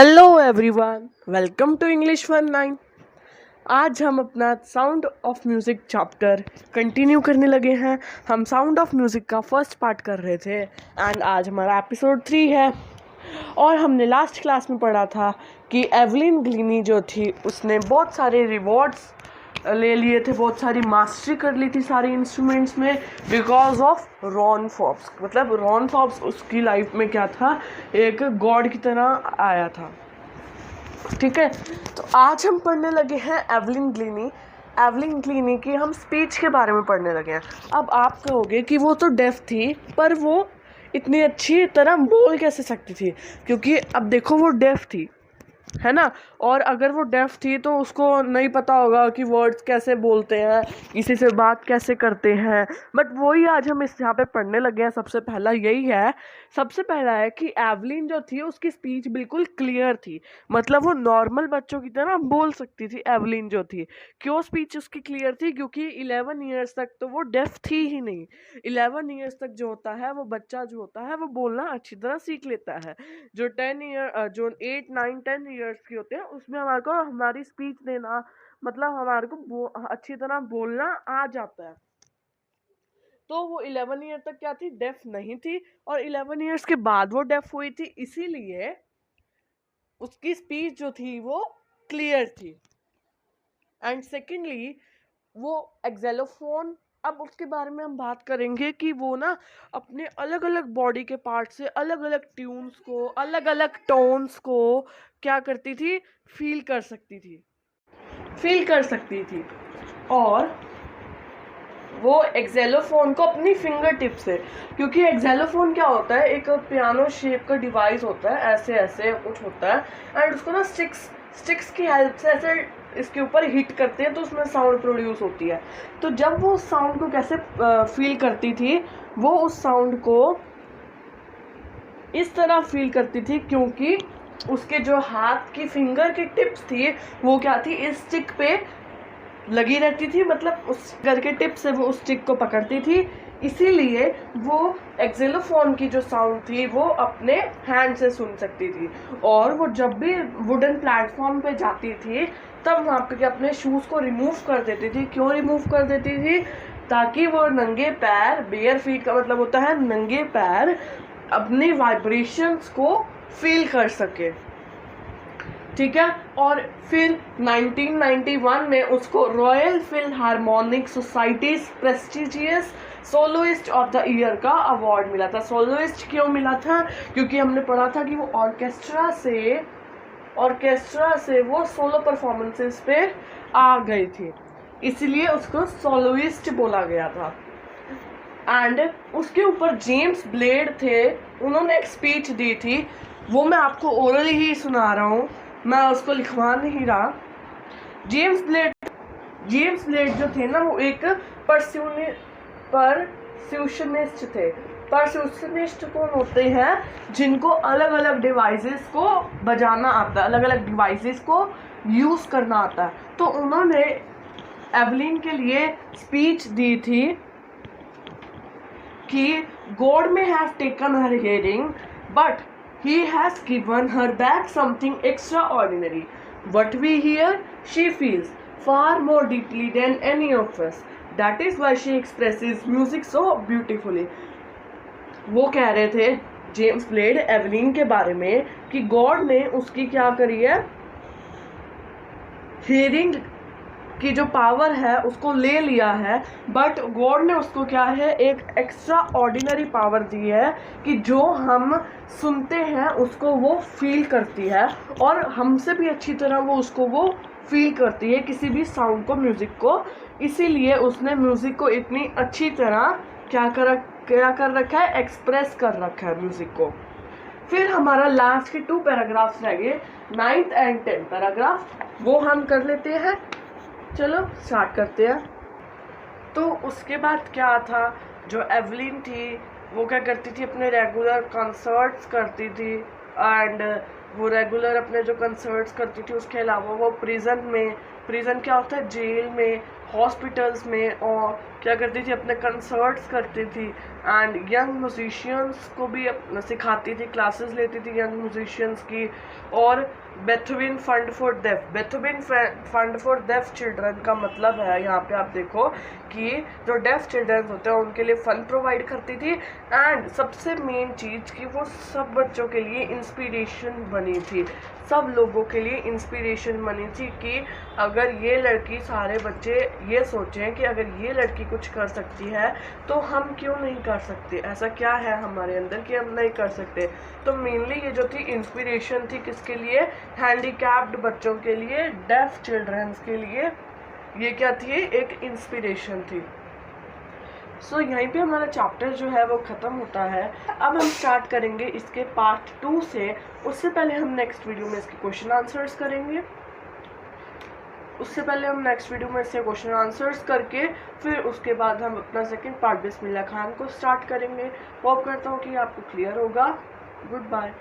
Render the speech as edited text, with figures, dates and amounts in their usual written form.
Hello everyone, welcome to English 19। आज हम अपना sound of music chapter continue करने लगे हैं। हम साउंड ऑफ म्यूज़िक का फर्स्ट पार्ट कर रहे थे एंड आज हमारा एपिसोड 3 है। और हमने लास्ट क्लास में पढ़ा था कि एवलिन ग्लीनी जो थी उसने बहुत सारे रिवॉर्ड्स ले लिए थे, बहुत सारी मास्टरी कर ली थी सारे इंस्ट्रूमेंट्स में बिकॉज ऑफ रॉन फॉब्स। मतलब रॉन फॉब्स उसकी लाइफ में क्या था, एक गॉड की तरह आया था। ठीक है, तो आज हम पढ़ने लगे हैं एवलिन ग्लीनी। एवलिन ग्लीनी की हम स्पीच के बारे में पढ़ने लगे हैं। अब आप कहोगे कि वो तो डेफ थी, पर वो इतनी अच्छी तरह बोल कैसे सकती थी? क्योंकि अब देखो, वो डेफ थी, है ना। और अगर वो डेफ थी तो उसको नहीं पता होगा कि वर्ड्स कैसे बोलते हैं, किसी से बात कैसे करते हैं। बट वही आज हम इस यहाँ पे पढ़ने लगे हैं। सबसे पहला यही है, सबसे पहला है कि एवलिन जो थी उसकी स्पीच बिल्कुल क्लियर थी। मतलब वो नॉर्मल बच्चों की तरह बोल सकती थी एवलिन जो थी। क्यों स्पीच उसकी क्लियर थी? क्योंकि 11 ईयर्स तक तो वो डेफ थी ही नहीं। 11 ईयर्स तक जो होता है, वो बच्चा जो होता है वो बोलना अच्छी तरह सीख लेता है। जो 8 9 10 ईयर्स के होते हैं उसमें हमारे को हमारी स्पीच देना, मतलब हमारे को अच्छी तरह बोलना आ जाता है। तो वो 11 ईयर तक क्या थी, डेफ नहीं थी। और 11 ईयर्स के बाद वो डेफ हुई थी, इसीलिए उसकी स्पीच जो थी वो क्लियर थी। एंड सेकेंडली, वो एक्सेलोफोन, अब उसके बारे में हम बात करेंगे कि वो ना अपने अलग अलग बॉडी के पार्ट से अलग अलग ट्यून्स को, अलग अलग टोन्स को क्या करती थी, फील कर सकती थी। और वो एक्सेलोफोन को अपनी फिंगर टिप से, क्योंकि एक्सेलोफोन क्या होता है, एक पियानो शेप का डिवाइस होता है, ऐसे ऐसे कुछ होता है। एंड उसको ना स्टिक्स की हेल्प से ऐसे इसके ऊपर हिट करते हैं तो उसमें साउंड प्रोड्यूस होती है। तो जब वो साउंड को कैसे फील करती थी, वो उस साउंड को इस तरह फील करती थी, क्योंकि उसके जो हाथ की फिंगर की टिप्स थी वो क्या थी, इस स्टिक पे लगी रहती थी। मतलब उस घर के टिप से वो उस स्टिक को पकड़ती थी, इसीलिए वो एक्सेलोफोन की जो साउंड थी वो अपने हैंड से सुन सकती थी। और वो जब भी वुडन प्लेटफॉर्म पे जाती थी तब वहाँ पे अपने शूज़ को रिमूव कर देती थी। क्यों रिमूव कर देती थी? ताकि वो नंगे पैर, बेयर फीट का मतलब होता है नंगे पैर, अपने वाइब्रेशंस को फील कर सके। ठीक है। और फिर 1991 में उसको Royal Philharmonic Society's prestigious soloist of the year का अवार्ड मिला था। सोलोइस्ट क्यों मिला था? क्योंकि हमने पढ़ा था कि वो ऑर्केस्ट्रा से वो सोलो परफॉर्मेंसेस पे आ गई थी, इसलिए उसको सोलोइस्ट बोला गया था। एंड उसके ऊपर जेम्स ब्लेड थे, उन्होंने एक स्पीच दी थी, वो मैं आपको ओरली ही सुना रहा हूँ, मैं उसको लिखवा नहीं रहा। जेम्स ब्लेड जो थे ना, वो एक परस्यूशनिस्ट थे। परस्यूशनिस्ट कौन होते हैं? जिनको अलग अलग डिवाइसेस को बजाना आता है, अलग अलग डिवाइसेस को यूज करना आता है। तो उन्होंने एवलिन के लिए स्पीच दी थी कि God may have taken her hearing, but He has given her back something extraordinary. What we hear, she feels far more deeply than any of us. That is why she expresses music so beautifully. वो कह रहे थे James blade Evelyn के बारे में कि God ने उसकी क्या करी है, हियरिंग की जो पावर है उसको ले लिया है, बट गॉड ने उसको क्या है, एक एक्स्ट्रा ऑर्डिनरी पावर दी है कि जो हम सुनते हैं उसको वो फील करती है, और हमसे भी अच्छी तरह वो उसको वो फील करती है, किसी भी साउंड को, म्यूज़िक को। इसीलिए उसने म्यूज़िक को इतनी अच्छी तरह क्या कर रखा है, एक्सप्रेस कर रखा है म्यूज़िक को। फिर हमारा लास्ट के 2 पैराग्राफ्स रह गए, 9th and 10th पैराग्राफ, वो हम कर लेते हैं। चलो स्टार्ट करते हैं। तो उसके बाद क्या था, जो एवलिन थी वो क्या करती थी, अपने रेगुलर कंसर्ट्स करती थी। एंड वो रेगुलर अपने जो कंसर्ट्स करती थी उसके अलावा वो प्रिजन क्या होता है, जेल में, हॉस्पिटल्स में और क्या करती थी, अपने कंसर्ट्स करती थी एंड यंग म्यूजिशियंस को भी सिखाती थी, क्लासेस लेती थी यंग म्यूजिशियंस की। और Beethoven fund for deaf, Beethoven fund for deaf children का मतलब है, यहाँ पे आप देखो कि जो डेफ चिल्ड्रन होते हैं उनके लिए फंड प्रोवाइड करती थी एंड सबसे मेन चीज़ कि वो सब बच्चों के लिए इंस्पिरेशन बनी थी, सब लोगों के लिए इंस्पिरेशन बनी थी कि अगर ये लड़की, सारे बच्चे ये सोचें कि अगर ये लड़की कुछ कर सकती है तो हम क्यों नहीं कर सकते, ऐसा क्या है हमारे अंदर कि हम नहीं कर सकते। तो मेनली ये जो थी इंस्पिरेशन थी किसके लिए, हैंडीकैप्ड बच्चों के लिए, डेफ चिल्ड्रंस के लिए, ये क्या थी, एक इंस्पिरेशन थी। सो यहीं पे हमारा चैप्टर जो है वो ख़त्म होता है। अब हम स्टार्ट करेंगे इसके पार्ट 2 से। उससे पहले हम नेक्स्ट वीडियो में इसके क्वेश्चन आंसर्स करेंगे, उससे पहले हम नेक्स्ट वीडियो में इसके क्वेश्चन आंसर्स करके फिर उसके बाद हम अपना सेकंड पार्ट बिस्मिल्लाह खान को स्टार्ट करेंगे। होप करता हूँ कि आपको क्लियर होगा। Good bye.